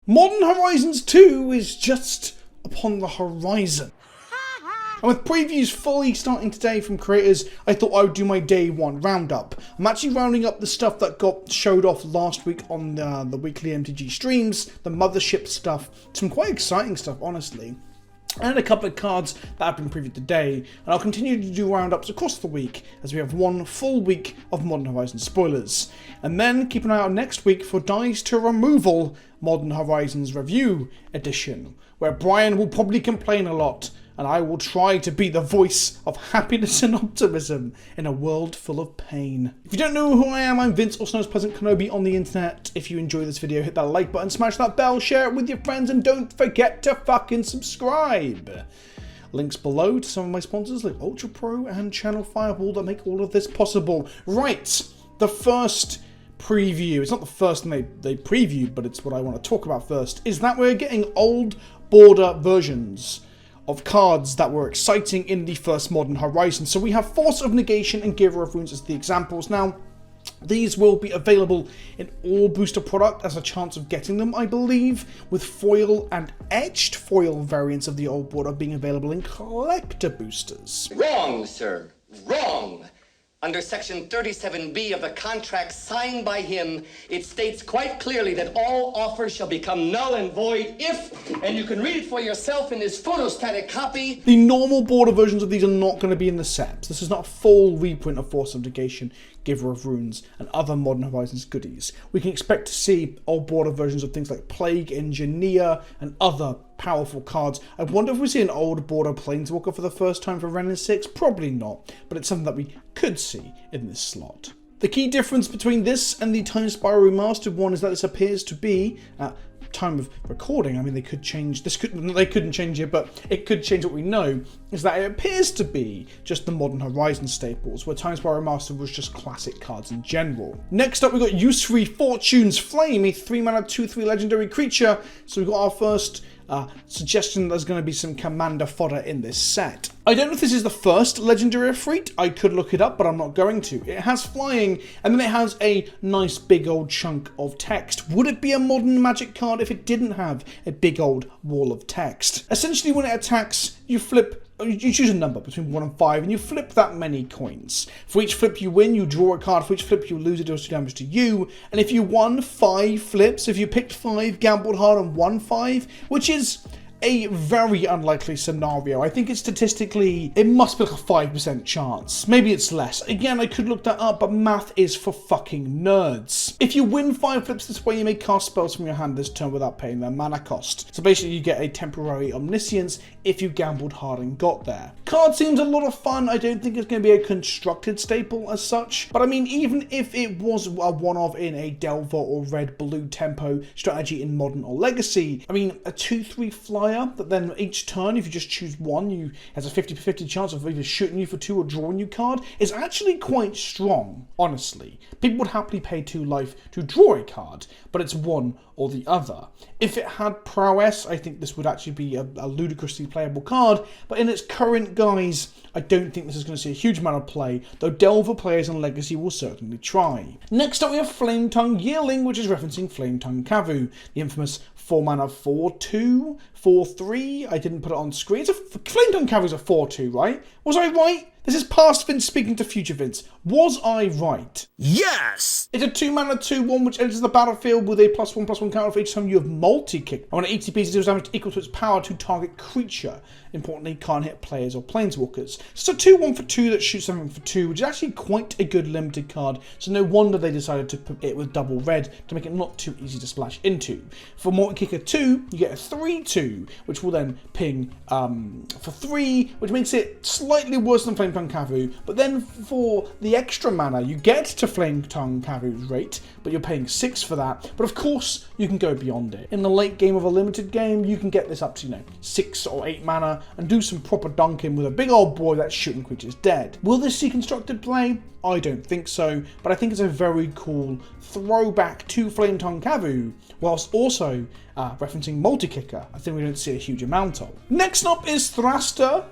Modern Horizons 2 is just upon the horizon. And with previews fully starting today from creators, I thought I would do my day one roundup. I'm actually rounding up the stuff that got showed off last week on the weekly MTG streams, the Mothership stuff, some quite exciting stuff, honestly. And a couple of cards that have been previewed today, and I'll continue to do roundups across the week as we have one full week of Modern Horizons spoilers. And then keep an eye out next week for Dice to Removal Modern Horizons Review Edition, where Brian will probably complain a lot, and I will try to be the voice of happiness and optimism in a world full of pain. If you don't know who I am, I'm Vince, also known as PleasantKenobi on the internet. If you enjoy this video, hit that like button, smash that bell, share it with your friends, and don't forget to fucking subscribe. Links below to some of my sponsors like Ultra Pro and Channel Fireball that make all of this possible. Right, the first preview, it's not the first thing they previewed, but it's what I want to talk about first, is that we're getting old border versions of cards that were exciting in the first Modern Horizon. So we have Force of Negation and Giver of Runes as the examples. Now, these will be available in all booster product as a chance of getting them, I believe, with foil and etched foil variants of the old border being available in collector boosters. Wrong, sir. Wrong. Under Section 37B of the contract signed by him, it states quite clearly that all offers shall become null and void if, and you can read it for yourself in this photostatic copy. The normal border versions of these are not going to be in the sets. This is not a full reprint of Force of Negation, Giver of Runes, and other Modern Horizons goodies. We can expect to see old border versions of things like Plague Engineer and other powerful cards. I wonder if we see an old border Planeswalker for the first time for Ren 6. Probably not, but it's something that we could see in this slot. The key difference between this and the Time Spiral Remastered one is that this appears to be, at time of recording, I mean they could change, they couldn't change it, but it could change what we know, is that it appears to be just the Modern Horizon staples, where Time Spiral Remastered was just classic cards in general. Next up we got Use-Free Fortune's Flame, a 3-mana 2/3 legendary creature, so we got our first suggestion that there's going to be some commander fodder in this set. I don't know if this is the first legendary Efreet. I could look it up, but I'm not going to. It has flying, and then it has a nice big old chunk of text. Would it be a modern Magic card if it didn't have a big old wall of text? Essentially, when it attacks, you choose a number between 1 and 5, and you flip that many coins. For each flip you win, you draw a card. For each flip you lose, it does 2 damage to you. And if you won 5 flips, if you picked 5, gambled hard and won 5, which is a very unlikely scenario. I think it's statistically, it must be like a 5% chance. Maybe it's less. Again, I could look that up, but math is for fucking nerds. If you win 5 flips this way, you may cast spells from your hand this turn without paying their mana cost. So basically you get a temporary omniscience if you gambled hard and got there. Card seems a lot of fun. I don't think it's going to be a constructed staple as such, but I mean, even if it was a one-off in a Delver or red-blue tempo strategy in Modern or Legacy, I mean, a 2/3 flyer that then each turn, if you just choose one, you has a 50-50 chance of either shooting you for 2 or drawing you card, is actually quite strong, honestly. People would happily pay 2 life to draw a card, but it's one or the other. If it had prowess, I think this would actually be a ludicrously playable card, but in its current guise, I don't think this is going to see a huge amount of play, though Delver players and Legacy will certainly try. Next up we have Flametongue Yearling, which is referencing Flametongue Cavu, the infamous 4-mana 4/2, 4/3. I didn't put it on screen. Flametongue Cavu is a 4/2, right? Was I right? This is past Vince speaking to future Vince. Was I right? Yes! It's a 2-mana 2/1 which enters the battlefield with a +1/+1 counter for each time you have multi-kick. And when it ETPs, it deals damage equal to its power to target creature. Importantly, can't hit players or planeswalkers. So it's a 2/1 for 2 that shoots something for 2, which is actually quite a good limited card. So no wonder they decided to put it with double red to make it not too easy to splash into. For multi-kicker 2, you get a 3/2, which will then ping for 3, which makes it slightly worse than Flametongue Cavu. But then for the extra mana, you get to Flametongue Cavu's rate, but you're paying 6 for that. But of course, you can go beyond it. In the late game of a limited game, you can get this up to, 6 or 8 mana and do some proper dunking with a big old boy that's shooting creatures dead. Will this see constructed play? I don't think so, but I think it's a very cool throwback to Flametongue Cavu, whilst also referencing multi-kicker. I think we don't see a huge amount of. Next up is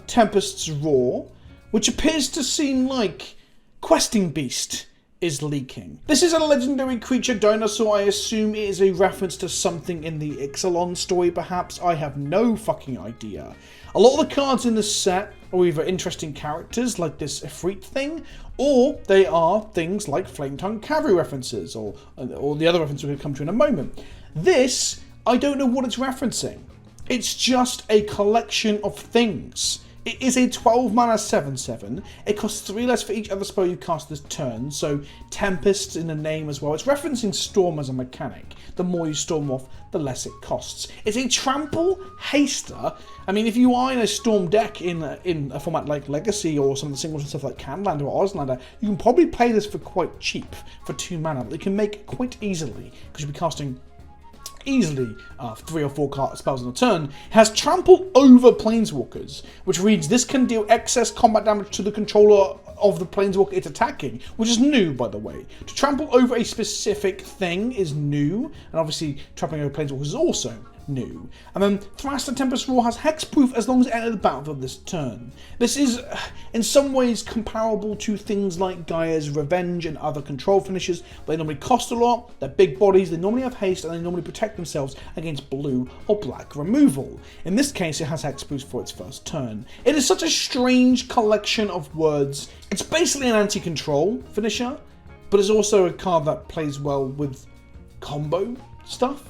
Tempests Roar, which appears to seem like Questing Beast is leaking. This is a legendary creature dinosaur. I assume it is a reference to something in the Ixalan story, perhaps. I have no fucking idea. A lot of the cards in this set are either interesting characters like this Ifrit thing, or they are things like Flametongue Cavalry references, or the other reference we're going to come to in a moment. This, I don't know what it's referencing. It's just a collection of things. It is a 12 mana 7/7. It costs 3 less for each other spell you cast this turn, so Tempests in the name as well. It's referencing Storm as a mechanic. The more you storm off, the less it costs. It's a trample haster. I mean, if you are in a Storm deck in a format like Legacy or some of the singles and stuff like Canlander or Oslander, you can probably play this for quite cheap for 2 mana. You can make it quite easily, because you'll be casting easily 3 or 4 spells on a turn. It has trample over planeswalkers, which reads this can deal excess combat damage to the controller of the planeswalker it's attacking, which is new, by the way. To trample over a specific thing is new, and obviously trampling over planeswalkers is also new. And then Thraster Tempests Roar has hexproof as long as it enters the battlefield this turn. This is in some ways comparable to things like Gaia's Revenge and other control finishes, but they normally cost a lot, they're big bodies, they normally have haste, and they normally protect themselves against blue or black removal. In this case, it has hexproof for its first turn. It is such a strange collection of words. It's basically an anti-control finisher, but it's also a card that plays well with combo stuff.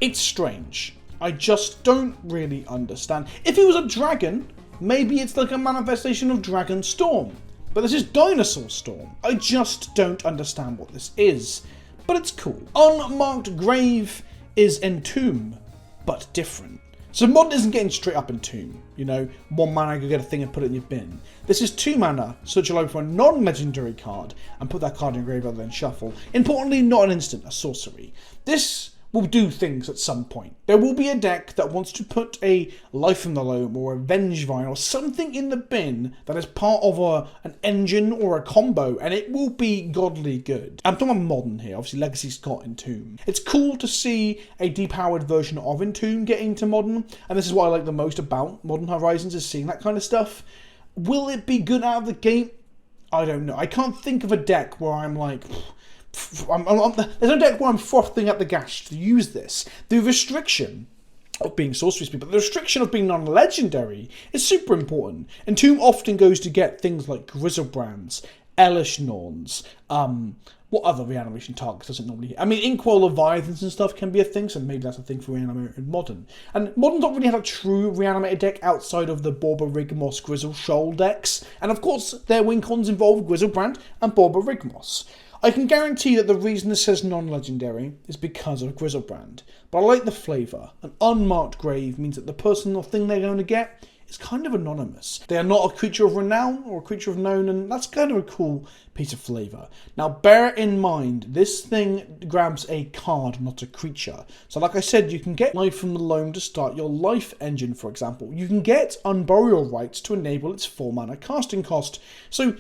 It's strange. I just don't really understand. If it was a dragon, maybe it's like a manifestation of Dragon Storm. But this is Dinosaur Storm. I just don't understand what this is. But it's cool. Unmarked Grave is Entomb, but different. So Modern isn't getting straight up Entomb. You know, 1 mana, go get a thing and put it in your bin. This is 2 mana, search your library for a non-legendary card, and put that card in your graveyard and then shuffle. Importantly, not an instant, a sorcery. This will do things at some point. There will be a deck that wants to put a Life from the Loam or a Vengevine or something in the bin that is part of an engine or a combo, and it will be godly good. I'm talking about Modern here, obviously Legacy's got Entomb. It's cool to see a depowered version of Entomb getting to Modern, and this is what I like the most about Modern Horizons, is seeing that kind of stuff. Will it be good out of the gate? I don't know. I can't think of a deck where I'm like, there's no deck where I'm frothing at the gash to use this. The restriction of being sorcery speed, but the restriction of being non-legendary is super important. Entomb often goes to get things like Grizzlebrands, Elish Norns, what other reanimation targets doesn't normally hit? I mean, Inkwell Leviathans and stuff can be a thing, so maybe that's a thing for reanimate in Modern. And Modern don't really have a true reanimated deck outside of the Borba Rigmoss Grizzle Shoal decks. And of course, their win cons involve Grizzlebrand and Borba Rigmoss. I can guarantee that the reason this says non-legendary is because of Grizzlebrand, but I like the flavour. An unmarked grave means that the person or thing they're going to get is kind of anonymous. They are not a creature of renown or a creature of known, and that's kind of a cool piece of flavour. Now bear in mind, this thing grabs a card, not a creature. So like I said, you can get Life from the Loam to start your life engine, for example. You can get Unburial Rites to enable its 4 mana casting cost. So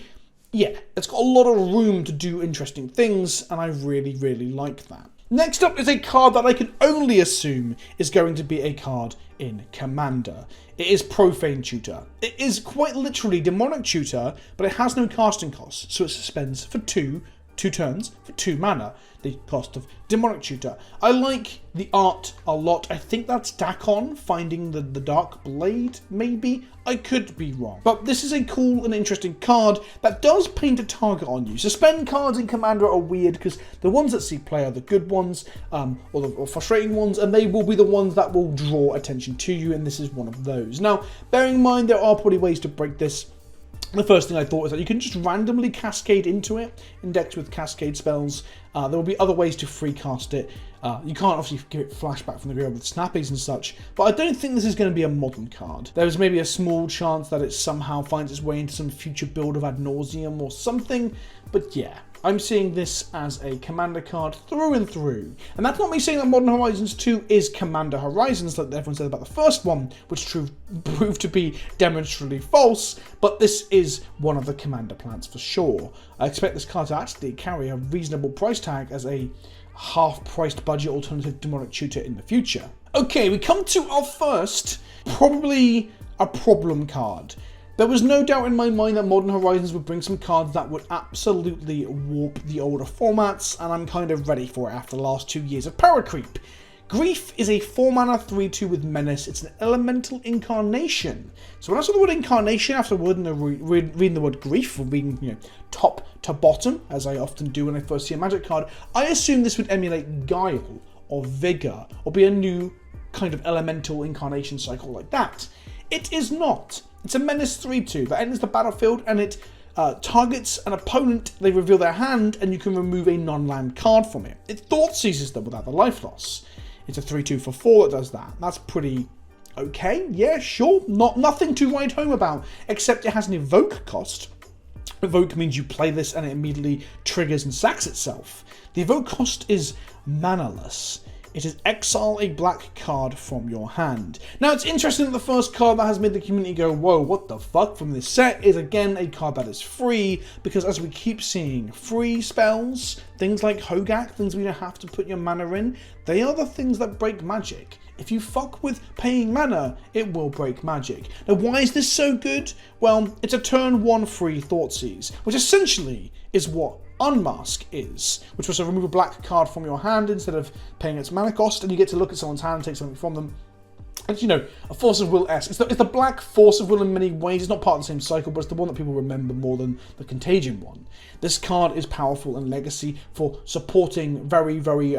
yeah, it's got a lot of room to do interesting things, and I really, really like that. Next up is a card that I can only assume is going to be a card in Commander. It is Profane Tutor. It is quite literally Demonic Tutor, but it has no casting cost, so it suspends for two turns for 2 mana, the cost of Demonic Tutor. I like the art a lot. I think that's Dakon finding the Dark Blade, maybe? I could be wrong. But this is a cool and interesting card that does paint a target on you. Suspend cards in Commander are weird because the ones that see play are the good ones, or the frustrating ones, and they will be the ones that will draw attention to you, and this is one of those. Now, bearing in mind there are probably ways to break this. The first thing I thought was that you can just randomly cascade into it in decks with cascade spells. There will be other ways to free cast it. You can't obviously give it flashback from the graveyard with snappies and such, but I don't think this is going to be a Modern card. There is maybe a small chance that it somehow finds its way into some future build of Ad Nauseam or something, but yeah. I'm seeing this as a Commander card through and through. And that's not me saying that Modern Horizons 2 is Commander Horizons, like everyone said about the first one, which proved to be demonstrably false, but this is one of the Commander plans for sure. I expect this card to actually carry a reasonable price tag as a half-priced budget alternative to Demonic Tutor in the future. Okay, we come to our first, probably a problem card. There was no doubt in my mind that Modern Horizons would bring some cards that would absolutely warp the older formats, and I'm kind of ready for it after the last 2 years of power creep. Grief is a 4-mana 3/2 with Menace. It's an elemental incarnation. So when I saw the word incarnation after reading the word grief, from reading top to bottom, as I often do when I first see a Magic card, I assumed this would emulate Guile or Vigor, or be a new kind of elemental incarnation cycle like that. It is not. It's a Menace 3/2 that enters the battlefield and it targets an opponent, they reveal their hand, and you can remove a non-land card from it. It thought seizes them without the life loss. It's a 3/2 for 4 that does that. That's pretty okay. Yeah, sure. Nothing to write home about, except it has an evoke cost. Evoke means you play this and it immediately triggers and sacks itself. The evoke cost is manaless. It is exile a black card from your hand. Now it's interesting that the first card that has made the community go, whoa, what the fuck, from this set is again a card that is free, because as we keep seeing, free spells, things like Hogak, things where you don't have to put your mana in, they are the things that break Magic. If you fuck with paying mana, it will break Magic. Now why is this so good? Well, it's a turn 1 free Thoughtseize, which essentially is what Unmask is, which was to remove a black card from your hand instead of paying its mana cost, and you get to look at someone's hand and take something from them. It's, a Force of Will-esque. It's the black Force of Will in many ways. It's not part of the same cycle, but it's the one that people remember more than the Contagion one. This card is powerful in Legacy for supporting very, very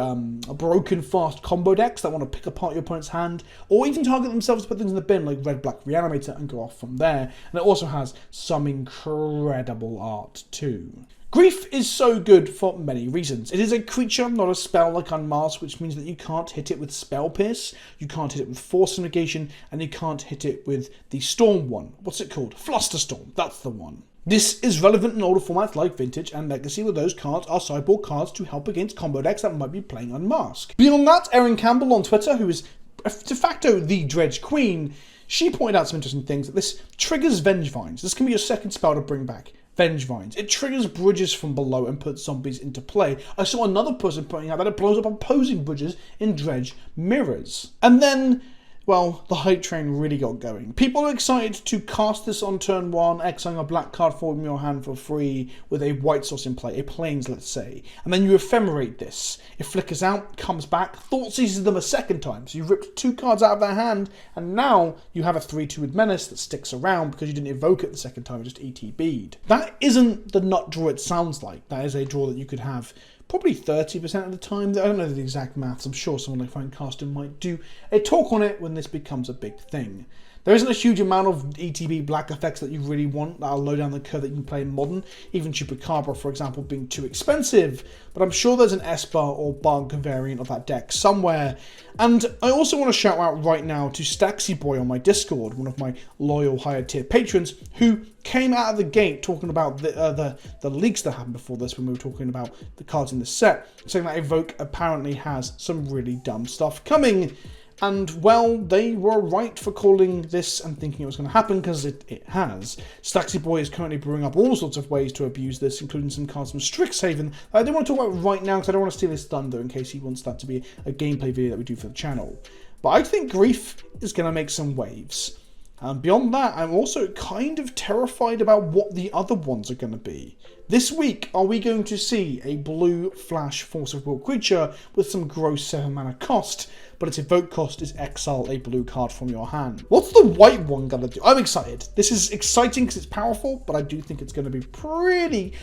broken fast combo decks that want to pick apart your opponent's hand, or even target themselves to put things in the bin like Red-Black Reanimator and go off from there. And it also has some incredible art too. Grief is so good for many reasons. It is a creature, not a spell like Unmasked, which means that you can't hit it with Spell Pierce, you can't hit it with Force Negation, and you can't hit it with the Storm one. What's it called? Flusterstorm, that's the one. This is relevant in older formats like Vintage and Legacy, where those cards are sideboard cards to help against combo decks that might be playing Unmasked. Beyond that, Erin Campbell on Twitter, who is de facto the Dredge Queen, she pointed out some interesting things. That this triggers Vengevines. This can be your second spell to bring back. Vengevines. It triggers bridges from below and puts zombies into play. I saw another person pointing out that it blows up opposing bridges in Dredge Mirrors. And then, well, the hype train really got going. People are excited to cast this on turn 1, exiling a black card from your hand for free with a white source in play, a plains, let's say. And then you ephemerate this. It flickers out, comes back, Thoughtseizes them a second time. So you've ripped 2 cards out of their hand, and now you have a 3/2 with Menace that sticks around because you didn't evoke it the second time, it just ETB'd. That isn't the nut draw it sounds like. That is a draw that you could have probably 30% of the time. I don't know the exact maths. I'm sure someone like Frank Carsten might do a talk on it when this becomes a big thing. There isn't a huge amount of ETB black effects that you really want that are low down the curve that you can play in Modern, even Chupacabra, for example, being too expensive, but I'm sure there's an Esper or Bug variant of that deck somewhere. And I also want to shout out right now to Staxy Boy on my Discord, one of my loyal higher tier patrons, who came out of the gate talking about the leaks that happened before this when we were talking about the cards in the set, saying that Evoke apparently has some really dumb stuff coming. And, well, they were right for calling this and thinking it was going to happen, because it has. Staxy Boy is currently brewing up all sorts of ways to abuse this, including some cards from Strixhaven that I don't want to talk about right now, because I don't want to steal his thunder in case he wants that to be a gameplay video that we do for the channel. But I think Grief is going to make some waves. And beyond that, I'm also kind of terrified about what the other ones are going to be. This week, are we going to see a blue flash Force of Will creature with some gross 7 mana cost, but its evoke cost is exile a blue card from your hand? What's the white one going to do? I'm excited. This is exciting because it's powerful, but I do think it's going to be pretty...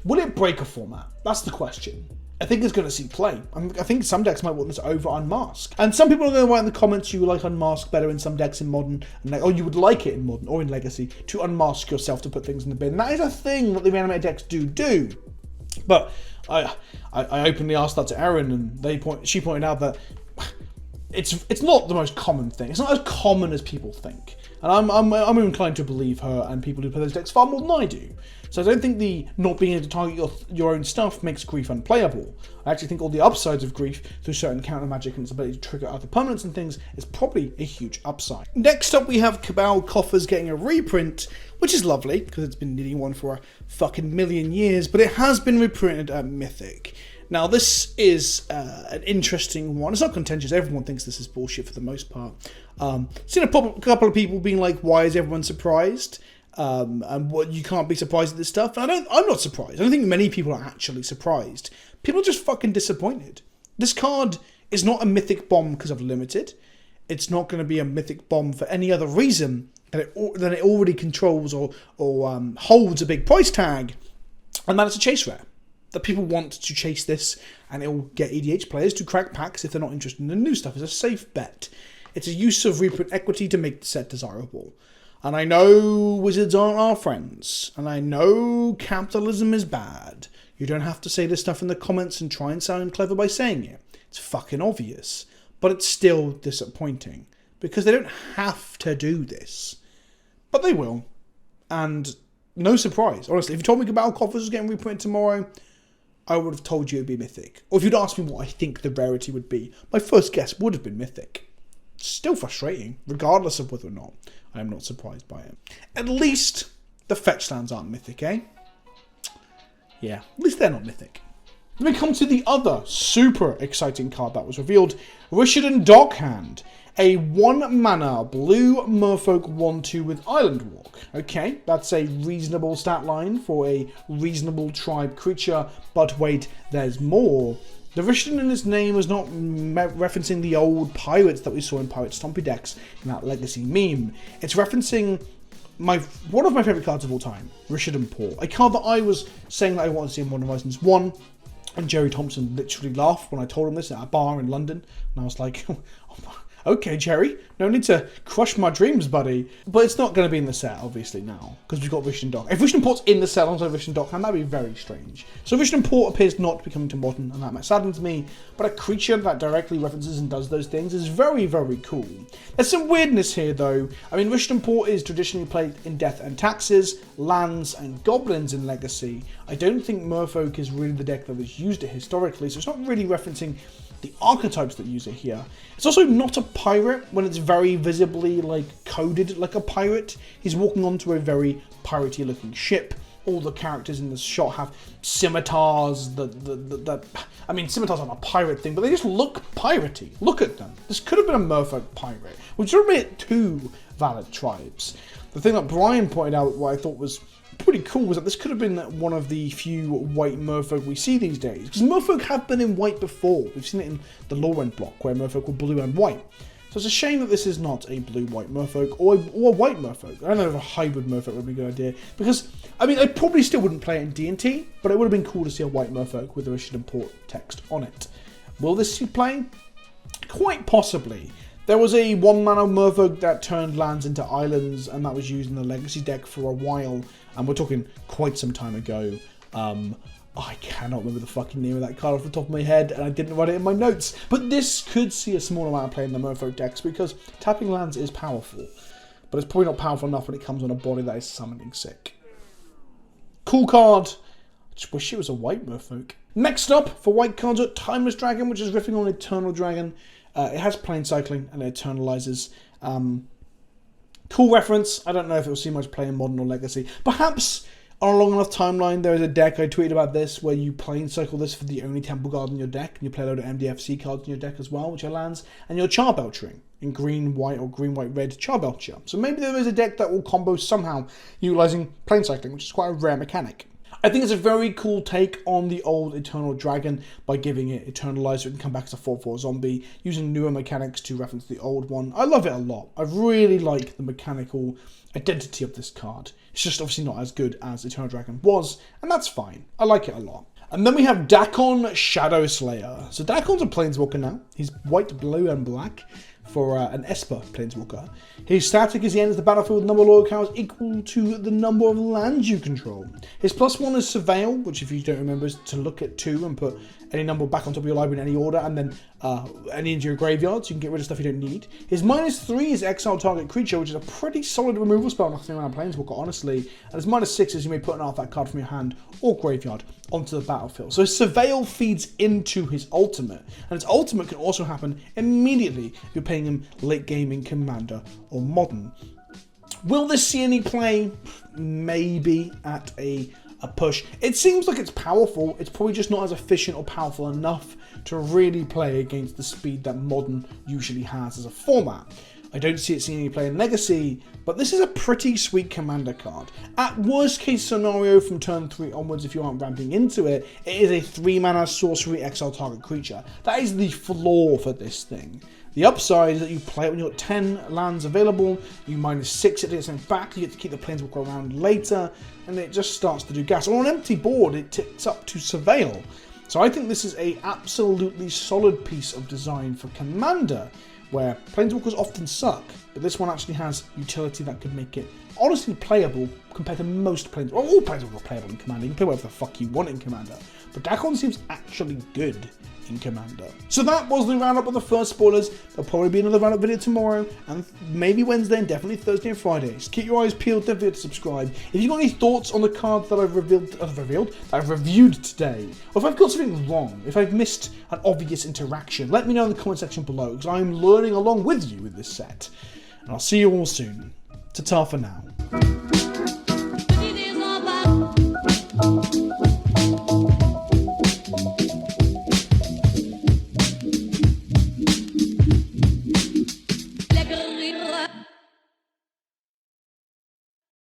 Will it break a format? That's the question. I think it's going to see play. I think some decks might want this over Unmasked. And some people are going to write in the comments you like Unmasked better in some decks in Modern, or you would like it in Modern or in Legacy to unmask yourself to put things in the bin. That is a thing that the reanimated decks do. But I openly asked that to Erin, and she pointed out that it's not the most common thing. It's not as common as people think. And I'm inclined to believe her and people who play those decks far more than I do. So I don't think the not being able to target your own stuff makes Grief unplayable. I actually think all the upsides of Grief through certain counter magic and its ability to trigger other permanents and things is probably a huge upside. Next up we have Cabal Coffers getting a reprint, which is lovely because it's been needing one for a fucking million years, but it has been reprinted at Mythic. Now this is an interesting one. It's not contentious. Everyone thinks this is bullshit for the most part. Seen a couple of people being like, why is everyone surprised? And what you can't be surprised at this stuff. I'm not surprised. I don't think many people are actually surprised. People are just fucking disappointed. This card is not a mythic bomb because of limited. It's not going to be a mythic bomb for any other reason than it already controls or holds a big price tag, and that it's a chase rare. That people want to chase this, and it will get EDH players to crack packs if they're not interested in the new stuff. It's a safe bet. It's a use of reprint equity to make the set desirable. And I know wizards aren't our friends, and I know capitalism is bad. You don't have to say this stuff in the comments and try and sound clever by saying it. It's fucking obvious. But it's still disappointing, because they don't have to do this. But they will. And no surprise. Honestly, if you told me Cabal coffers was getting reprinted tomorrow, I would have told you it would be mythic. Or if you'd asked me what I think the rarity would be, my first guess would have been mythic. Still frustrating, regardless of whether or not I am not surprised by it. At least the fetch lands aren't mythic, eh? Yeah, at least they're not mythic. Then we come to the other super exciting card that was revealed, Rishadan Dockhand. A 1-mana blue Merfolk 1/2 with Island Walk. Okay, that's a reasonable stat line for a reasonable tribe creature, but wait, there's more. The Rishadan in its name is not referencing the old pirates that we saw in Pirate Stompy decks in that Legacy meme. It's referencing one of my favourite cards of all time, Rishadan Paul. A card that I was saying that I wanted to see in Modern Horizons 1, and Jerry Thompson literally laughed when I told him this at a bar in London, and I was like, okay, Jerry, no need to crush my dreams, buddy. But it's not going to be in the set, obviously, now, because we've got Rishadan Dock. If Rishadan Port's in the set alongside Rishadan Dockhand, that'd be very strange. So Rishadan Port appears not to be coming to Modern, and that saddens me, but a creature that directly references and does those things is very, very cool. There's some weirdness here, though. I mean, Rishadan Port is traditionally played in Death and Taxes, lands, and goblins in Legacy. I don't think Merfolk is really the deck that has used it historically, so it's not really referencing the archetypes that use it here. It's also not a pirate when it's very visibly coded like a pirate. He's walking onto a very piratey looking ship. All the characters in this shot have scimitars. I mean, scimitars aren't a pirate thing, but they just look piratey. Look at them. This could have been a Merfolk pirate, which would have made 2 valid tribes. The thing that Brian pointed out, what I thought was pretty cool, was that this could have been one of the few white Merfolk we see these days. Because Merfolk have been in white before. We've seen it in the Lorend block, where Merfolk were blue and white. So it's a shame that this is not a blue-white Merfolk, or a white Merfolk. I don't know if a hybrid Merfolk would be a good idea. Because, I mean, I probably still wouldn't play it in D&T, but it would have been cool to see a white Merfolk with the Rishadan Port text on it. Will this see play? Quite possibly. There was a 1-mana Merfolk that turned lands into islands, and that was used in the Legacy deck for a while, and we're talking quite some time ago. I cannot remember the fucking name of that card off the top of my head, and I didn't write it in my notes. But this could see a small amount of play in the Merfolk decks, because tapping lands is powerful. But it's probably not powerful enough when it comes on a body that is summoning sick. Cool card. I just wish it was a white Merfolk. Next up, for white cards, Timeless Dragon, which is riffing on Eternal Dragon. It has plane cycling and it eternalizes. Cool reference. I don't know if it will see much play in Modern or Legacy. Perhaps on a long enough timeline, there is a deck, I tweeted about this, where you plane cycle this for the only Temple Guard in your deck, and you play a load of MDFC cards in your deck as well, which are lands, and you're Charbelchering in green, white, or green, white, red Charbelcher. So maybe there is a deck that will combo somehow utilizing plane cycling, which is quite a rare mechanic. I think it's a very cool take on the old Eternal Dragon by giving it Eternalize so it can come back as a 4/4 zombie, using newer mechanics to reference the old one. I love it a lot. I really like the mechanical identity of this card. It's just obviously not as good as Eternal Dragon was, and that's fine. I like it a lot. And then we have Dakon Shadow Slayer. So Dakon's a Planeswalker now. He's white, blue, and black for an Esper Planeswalker. His static as he enters the battlefield with number of loyal cards equal to the number of lands you control. His +1 is Surveil, which if you don't remember is to look at 2 and put any number back on top of your library in any order, and then any into your graveyard, so you can get rid of stuff you don't need. His -3 is Exile Target Creature, which is a pretty solid removal spell knocking around Planeswalker, honestly. And his -6 is you may put an artifact card from your hand or graveyard onto the battlefield. So his Surveil feeds into his ultimate, and his ultimate can also happen immediately if you're playing him late game in Commander or Modern. Will this see any play? Maybe at a push. It seems like it's powerful. It's probably just not as efficient or powerful enough to really play against the speed that Modern usually has as a format. I don't see it seeing any play in Legacy, but this is a pretty sweet commander card. At worst case scenario, from turn 3 onwards, if you aren't ramping into it, it is a 3-mana sorcery exile target creature. That is the flaw for this thing. The upside is that you play it when you've got 10 lands available, you -6 it to get something back, you get to keep the Planeswalker around later, and it just starts to do gas. On an empty board, it ticks up to Surveil. So I think this is a absolutely solid piece of design for Commander, where Planeswalkers often suck, but this one actually has utility that could make it honestly playable compared to most Planeswalkers. Well, all Planeswalkers are playable in Commander, you can play whatever the fuck you want in Commander, but Dagon seems actually good in Commander. So that was the roundup of the first spoilers. There'll probably be another roundup video tomorrow, and maybe Wednesday, and definitely Thursday and Friday. So keep your eyes peeled, don't forget to subscribe. If you've got any thoughts on the cards that I've reviewed today, or if I've got something wrong, if I've missed an obvious interaction, let me know in the comment section below, because I'm learning along with you with this set. And I'll see you all soon. Ta-ta for now. Lekker